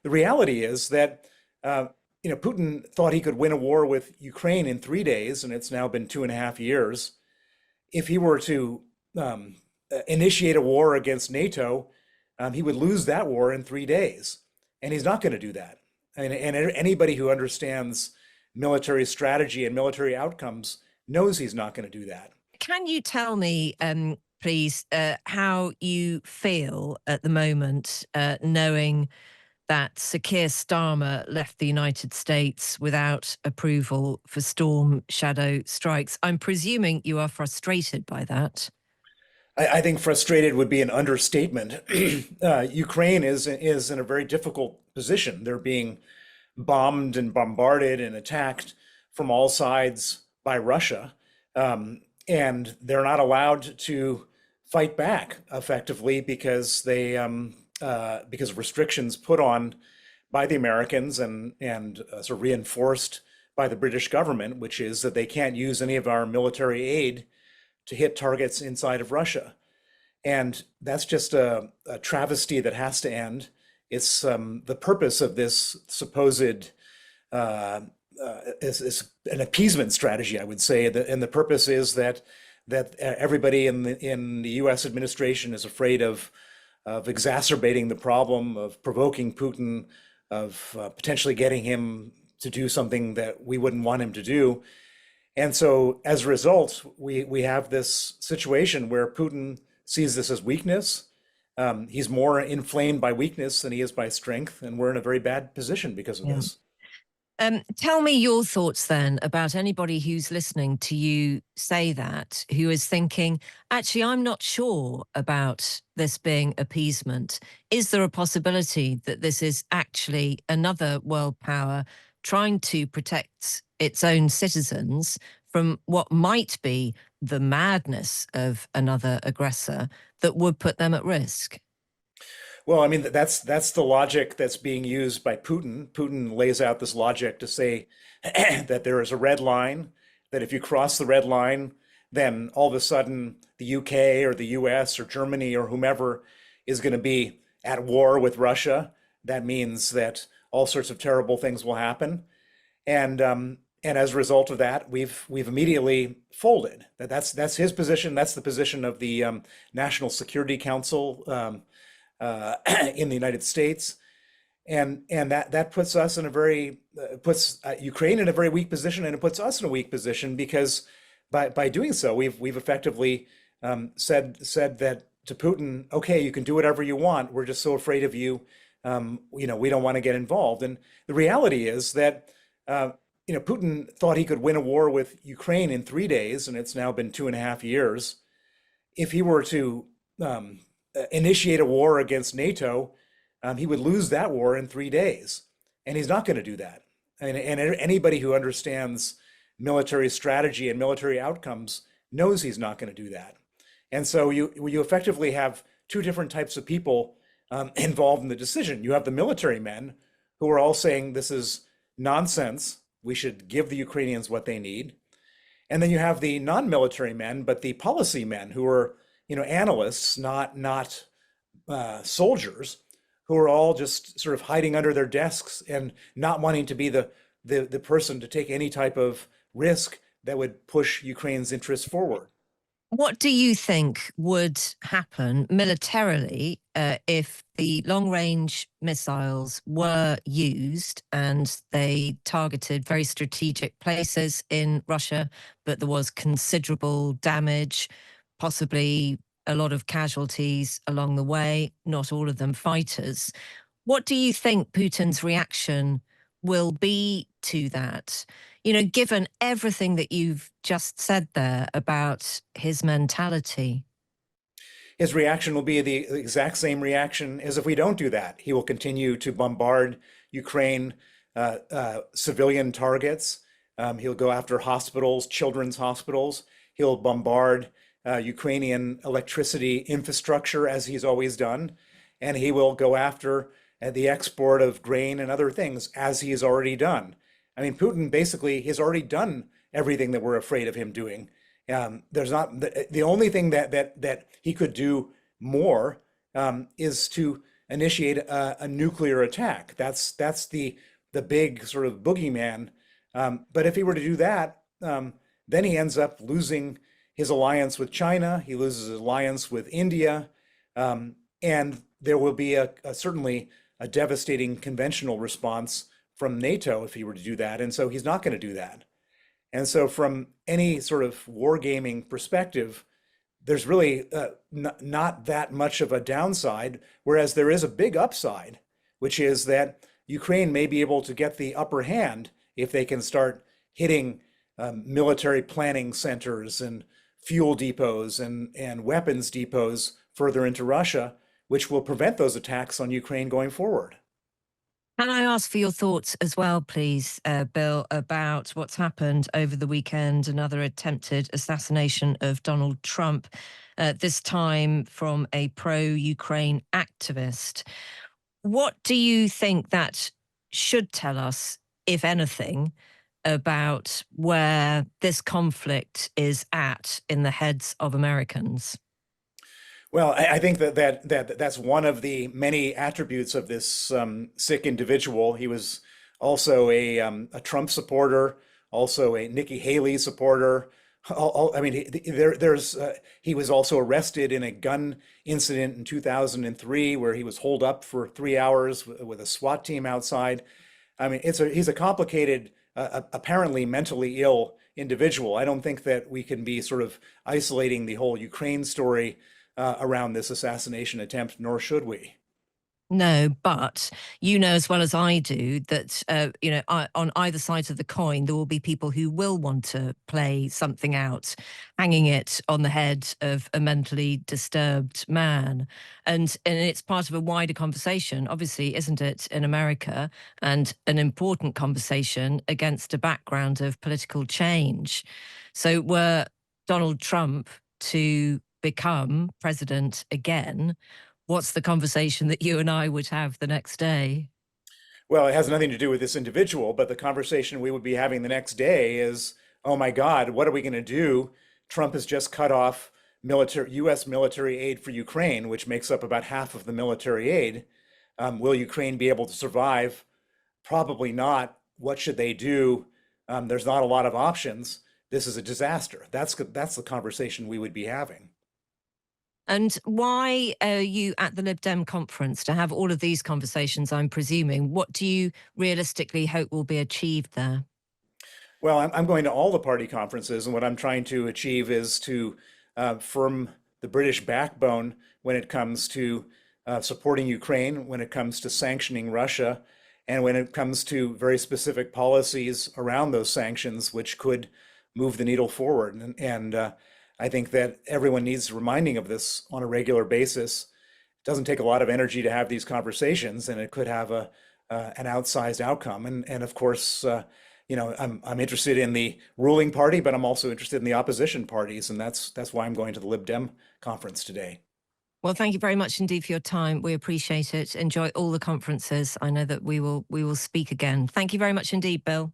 the reality is that Putin thought he could win a war with Ukraine in 3 days, and it's now been 2.5 years. If he were to initiate a war against NATO, he would lose that war in 3 days, and he's not going to do that. And anybody who understands military strategy and military outcomes knows he's not going to do that. Can you tell me, please, how you feel at the moment, knowing that Sir Keir Starmer left the United States without approval for Storm Shadow strikes? I'm presuming you are frustrated by that. I think frustrated would be an understatement. Ukraine is in a very difficult position. They're being bombed and bombarded and attacked from all sides by Russia, and they're not allowed to fight back effectively because because of restrictions put on by the Americans and sort of reinforced by the British government, which is that they can't use any of our military aid to hit targets inside of Russia. And that's just a travesty that has to end. It's the purpose of this supposed is an appeasement strategy, I would say, and the purpose is that everybody in the U.S. administration is afraid of exacerbating the problem, of provoking Putin, of potentially getting him to do something that we wouldn't want him to do. And so as a result, we have this situation where Putin sees this as weakness. He's more inflamed by weakness than he is by strength, and we're in a very bad position because of this. Tell me your thoughts then about anybody who's listening to you say that, who is thinking, actually, I'm not sure about this being appeasement. Is there a possibility that this is actually another world power trying to protect its own citizens from what might be the madness of another aggressor that would put them at risk? Well, I mean, that's the logic that's being used by Putin. Putin lays out this logic to say that there is a red line, that if you cross the red line, then all of a sudden the UK or the US or Germany or whomever is going to be at war with Russia. That means that all sorts of terrible things will happen. And as a result of that, we've immediately folded. That's his position. That's the position of the National Security Council in the United States, and that puts us in a very puts Ukraine in a very weak position, and it puts us in a weak position because by doing so, we've effectively said that to Putin, okay, you can do whatever you want. We're just so afraid of you. We don't want to get involved. And the reality is that Putin thought he could win a war with Ukraine in 3 days, and it's now been 2.5 years. If he were to initiate a war against NATO, he would lose that war in 3 days, and he's not going to do that. And anybody who understands military strategy and military outcomes knows he's not going to do that. And so you effectively have two different types of people involved in the decision. You have the military men who are all saying this is nonsense. We should give the Ukrainians what they need. And then you have the non-military men, but the policy men who are analysts, not soldiers, who are all just sort of hiding under their desks and not wanting to be the person to take any type of risk that would push Ukraine's interests forward. What do you think would happen militarily if the long-range missiles were used and they targeted very strategic places in Russia, but there was considerable damage, possibly a lot of casualties along the way, not all of them fighters? What do you think Putin's reaction will be to that? Given everything that you've just said there about his mentality. His reaction will be the exact same reaction as if we don't do that. He will continue to bombard Ukraine, civilian targets. He'll go after hospitals, children's hospitals. He'll bombard Ukrainian electricity infrastructure, as he's always done. And he will go after the export of grain and other things, as he has already done. I mean, Putin basically has already done everything that we're afraid of him doing. There's not the only thing that he could do more is to initiate a nuclear attack. That's the big sort of boogeyman. But if he were to do that, then he ends up losing his alliance with China. He loses his alliance with India, and there will be certainly a devastating conventional response from NATO if he were to do that. And so he's not going to do that. And so, from any sort of wargaming perspective, there's really not that much of a downside, whereas there is a big upside, which is that Ukraine may be able to get the upper hand if they can start hitting military planning centers and fuel depots and weapons depots further into Russia, which will prevent those attacks on Ukraine going forward. Can I ask for your thoughts as well, please, Bill, about what's happened over the weekend, another attempted assassination of Donald Trump, this time from a pro-Ukraine activist. What do you think that should tell us, if anything, about where this conflict is at in the heads of Americans? Well, I think that's one of the many attributes of this sick individual. He was also a Trump supporter, also a Nikki Haley supporter. I mean, he was also arrested in a gun incident in 2003 where he was holed up for 3 hours with a SWAT team outside. I mean, he's a complicated, apparently mentally ill individual. I don't think that we can be sort of isolating the whole Ukraine story around this assassination attempt, nor should we. No, but you know as well as I do that, on either side of the coin, there will be people who will want to play something out, hanging it on the head of a mentally disturbed man. And it's part of a wider conversation, obviously, isn't it, in America, and an important conversation against a background of political change. So were Donald Trump to become president again, what's the conversation that you and I would have the next day? Well, it has nothing to do with this individual, but the conversation we would be having the next day is, oh my God, what are we going to do? Trump has just cut off U.S. military aid for Ukraine, which makes up about half of the military aid. Will Ukraine be able to survive? Probably not. What should they do? There's not a lot of options. This is a disaster. That's the conversation we would be having. And why are you at the Lib Dem conference to have all of these conversations, I'm presuming? What do you realistically hope will be achieved there? Well, I'm going to all the party conferences, and what I'm trying to achieve is to firm the British backbone when it comes to supporting Ukraine, when it comes to sanctioning Russia, and when it comes to very specific policies around those sanctions, which could move the needle forward. And I think that everyone needs reminding of this on a regular basis. It doesn't take a lot of energy to have these conversations, and it could have an outsized outcome. And of course, I'm interested in the ruling party, but I'm also interested in the opposition parties, and that's why I'm going to the Lib Dem conference today. Well, thank you very much indeed for your time. We appreciate it. Enjoy all the conferences. I know that we will speak again. Thank you very much indeed, Bill.